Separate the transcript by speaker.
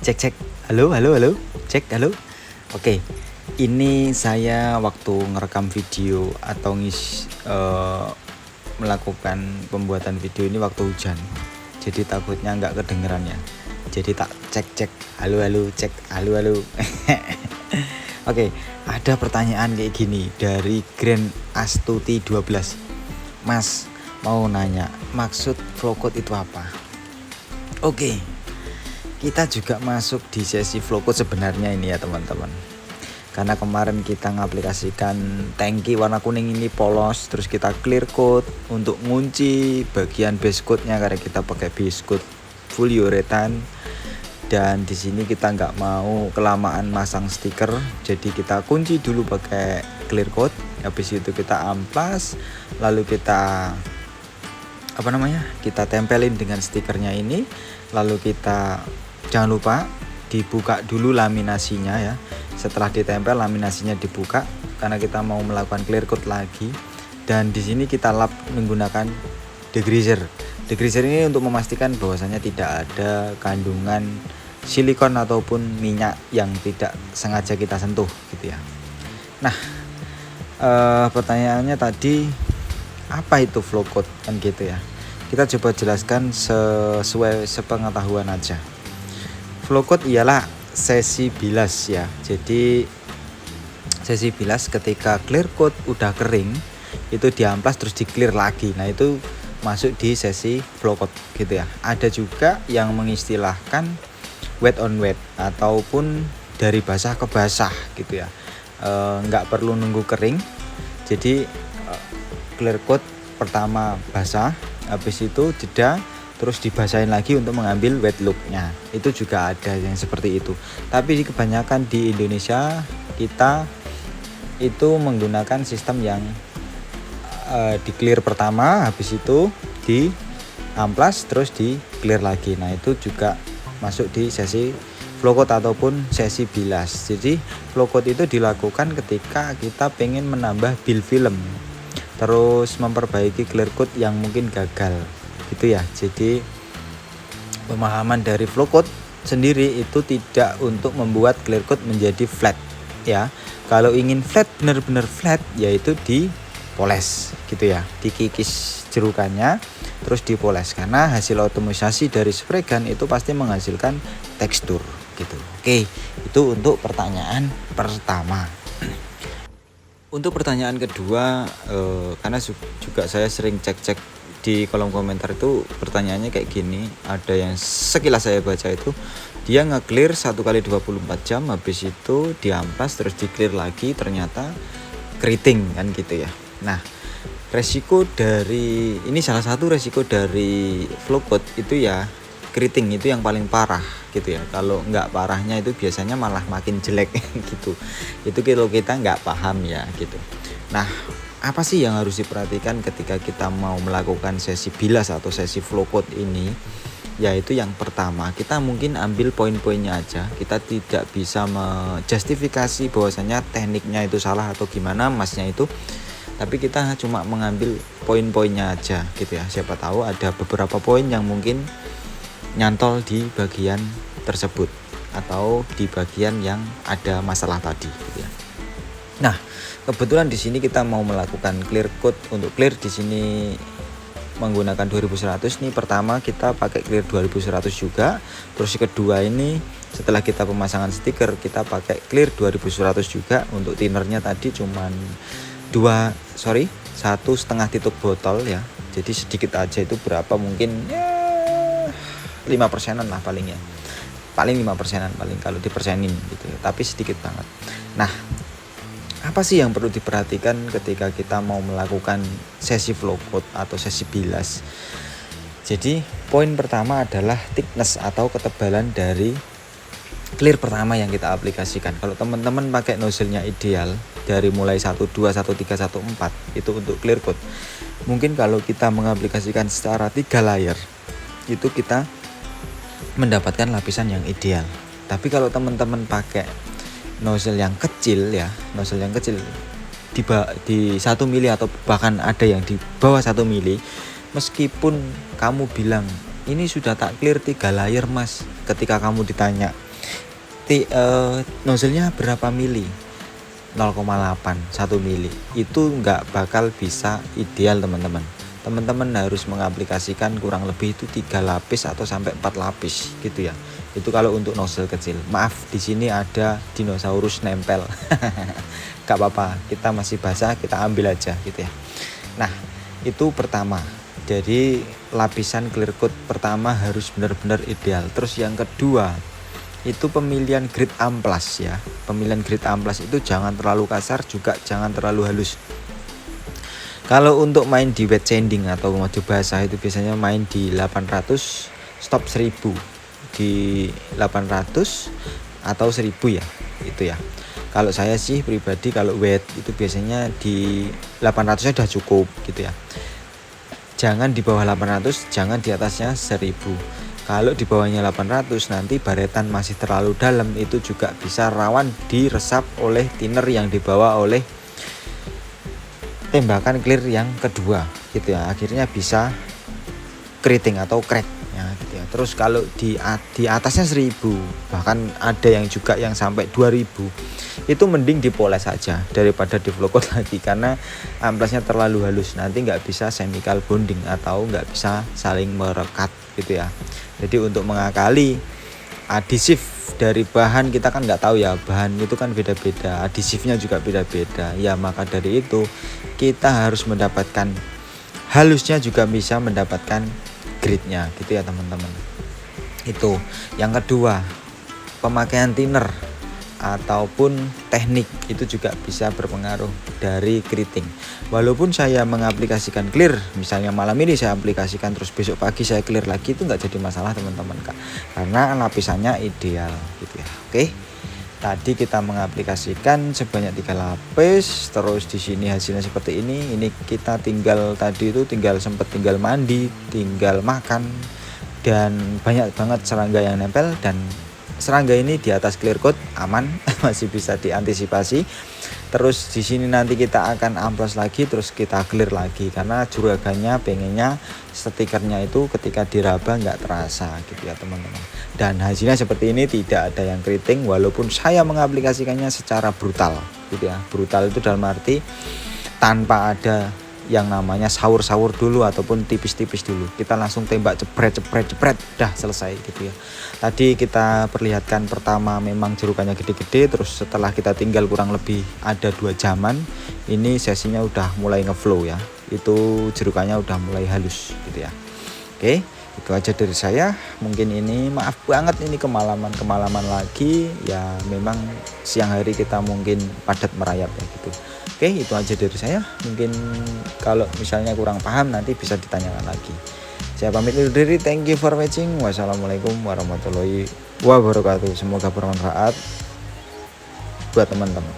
Speaker 1: Cek cek. Halo halo halo. Cek halo. Oke. Ini saya waktu ngerekam video atau melakukan pembuatan video ini waktu hujan. Jadi takutnya nggak kedengeran ya. Jadi tak cek cek. Halo halo cek. Halo halo. Oke, ada pertanyaan kayak gini dari Grand Astuti 12. Mas, mau nanya, maksud flow code itu apa? Oke, kita juga masuk di sesi flow code sebenarnya ini ya teman-teman. Karena kemarin kita ngaplikasikan tangki warna kuning ini polos, terus kita clear code untuk ngunci bagian base code-nya karena kita pakai base code full uretan. Dan di sini kita nggak mau kelamaan masang stiker, jadi kita kunci dulu pakai clear code. Habis itu kita amplas, lalu kita kita tempelin dengan stikernya ini. Lalu kita jangan lupa dibuka dulu laminasinya ya. Setelah ditempel laminasinya dibuka karena kita mau melakukan clear code lagi. Dan di sini kita lap menggunakan degreaser. Degreaser ini untuk memastikan bahwasanya tidak ada kandungan silikon ataupun minyak yang tidak sengaja kita sentuh gitu ya. Nah, pertanyaannya tadi apa itu flow code kan gitu ya. Kita coba jelaskan sesuai sepengetahuan aja. Flow code ialah sesi bilas ya. Jadi sesi bilas ketika clear code udah kering itu diamplas terus di clear lagi. Nah, itu masuk di sesi flow code gitu ya. Ada juga yang mengistilahkan wet on wet ataupun dari basah ke basah gitu ya. Nggak perlu nunggu kering. Jadi clear code pertama basah, habis itu jeda terus dibasahin lagi untuk mengambil wet look-nya. Itu juga ada yang seperti itu. Tapi kebanyakan di Indonesia kita itu menggunakan sistem yang di clear pertama, habis itu di amplas terus di clear lagi. Nah, itu juga masuk di sesi flow code ataupun sesi bilas. Jadi flow code itu dilakukan ketika kita pengen menambah build film, terus memperbaiki clear code yang mungkin gagal gitu ya. Jadi pemahaman dari flow code sendiri itu tidak untuk membuat clear code menjadi flat ya. Kalau ingin flat, benar-benar flat, yaitu dipoles gitu ya, dikikis jerukannya terus dipoles, karena hasil otomatisasi dari spray gun itu pasti menghasilkan tekstur gitu. Oke, itu untuk pertanyaan pertama. Untuk pertanyaan kedua, karena juga saya sering cek-cek di kolom komentar itu pertanyaannya kayak gini. Ada yang sekilas saya baca itu dia nge-clear 1 kali 24 jam, habis itu diamplas terus di-clear lagi, ternyata keriting kan gitu ya. Nah, resiko dari ini, salah satu resiko dari flow code itu ya keriting, itu yang paling parah gitu ya. Kalau nggak parahnya itu biasanya malah makin jelek gitu. Itu kalau kita nggak paham ya gitu. Nah, apa sih yang harus diperhatikan ketika kita mau melakukan sesi bilas atau sesi flow code ini? Yaitu yang pertama, kita mungkin ambil poin-poinnya aja. Kita tidak bisa menjustifikasi bahwasanya tekniknya itu salah atau gimana masnya itu, tapi kita cuma mengambil poin-poinnya aja gitu ya. Siapa tahu ada beberapa poin yang mungkin nyantol di bagian tersebut atau di bagian yang ada masalah tadi gitu ya. Nah, kebetulan di sini kita mau melakukan clear code. Untuk clear di sini menggunakan 2100 nih. Pertama kita pakai clear 2100 juga. Terus kedua ini setelah kita pemasangan stiker kita pakai clear 2100 juga. Untuk thinnernya tadi cuman 1,5 titik botol ya. Jadi sedikit aja, itu berapa mungkin ya 5%-an lah paling ya. Paling 5%-an paling kalau dipersenin gitu ya. Tapi sedikit banget. Nah, apa sih yang perlu diperhatikan ketika kita mau melakukan sesi flow code atau sesi bilas? Jadi poin pertama adalah thickness atau ketebalan dari clear pertama yang kita aplikasikan. Kalau teman-teman pakai nozzle-nya ideal dari mulai 12, 13, 14 itu untuk clear code. Mungkin kalau kita mengaplikasikan secara 3 layer itu kita mendapatkan lapisan yang ideal. Tapi kalau teman-teman pakai nozzle yang kecil ya, nozzle yang kecil di 1 mili atau bahkan ada yang di bawah 1 mili, meskipun kamu bilang ini sudah tak clear 3 layer mas. Ketika kamu ditanya nozzle-nya berapa mili, 0,8 1 mili, itu nggak bakal bisa ideal teman-teman. Teman-teman harus mengaplikasikan kurang lebih itu 3 lapis atau sampai 4 lapis gitu ya. Itu kalau untuk nozzle kecil. Maaf, di sini ada dinosaurus nempel. Gak apa-apa, kita masih basah, kita ambil aja gitu ya. Nah, itu pertama. Jadi lapisan clear coat pertama harus benar-benar ideal. Terus yang kedua, itu pemilihan grade amplas ya. Pemilihan grade amplas itu jangan terlalu kasar, juga jangan terlalu halus. Kalau untuk main di wet sanding atau mode basah itu biasanya main di 800 stop 1000, di 800 atau 1000 ya, itu ya. Kalau saya sih pribadi kalau wet itu biasanya di 800 nya udah cukup gitu ya. Jangan di bawah 800, jangan di atasnya 1000. Kalau di bawahnya 800 nanti baretan masih terlalu dalam, itu juga bisa rawan diresap oleh thinner yang dibawa oleh tembakan clear yang kedua gitu ya. Akhirnya bisa keriting atau crack ya gitu ya. Terus kalau di atasnya 1000, bahkan ada yang juga yang sampai 2000, itu mending dipoles saja daripada di flow coat lagi, karena amplasnya terlalu halus, nanti nggak bisa chemical bonding atau nggak bisa saling merekat gitu ya. Jadi untuk mengakali adhesif dari bahan, kita kan nggak tahu ya, bahan itu kan beda-beda, adhesifnya juga beda-beda ya. Maka dari itu kita harus mendapatkan halusnya juga bisa mendapatkan gritnya gitu ya teman-teman. Itu yang kedua, pemakaian thinner ataupun teknik itu juga bisa berpengaruh dari keriting. Walaupun saya mengaplikasikan clear, misalnya malam ini saya aplikasikan terus besok pagi saya clear lagi, itu nggak jadi masalah teman-teman Kak, karena lapisannya ideal gitu ya. Oke, tadi kita mengaplikasikan sebanyak 3 lapis, terus di sini hasilnya seperti ini. Ini kita tinggal tinggal mandi, tinggal makan, dan banyak banget serangga yang nempel. Dan serangga ini di atas clear coat aman, masih bisa diantisipasi. Terus di sini nanti kita akan amplas lagi, terus kita clear lagi, karena juragannya pengennya stikernya itu ketika diraba nggak terasa gitu ya teman-teman. Dan hasilnya seperti ini, tidak ada yang keriting walaupun saya mengaplikasikannya secara brutal gitu ya. Brutal itu dalam arti tanpa ada yang namanya sahur-sahur dulu ataupun tipis-tipis dulu, kita langsung tembak jepret, dah selesai gitu ya. Tadi kita perlihatkan pertama memang jerukannya gede-gede, terus setelah kita tinggal kurang lebih ada 2 jaman, ini sesinya udah mulai ngeflow ya, itu jerukannya udah mulai halus gitu ya. Oke, itu aja dari saya. Mungkin ini maaf banget ini kemalaman lagi ya, memang siang hari kita mungkin padat merayap ya gitu. Oke, itu aja dari saya. Mungkin kalau misalnya kurang paham nanti bisa ditanyakan lagi. Saya pamit undur diri. Thank you for watching. Wassalamualaikum warahmatullahi wabarakatuh. Semoga bermanfaat buat teman-teman.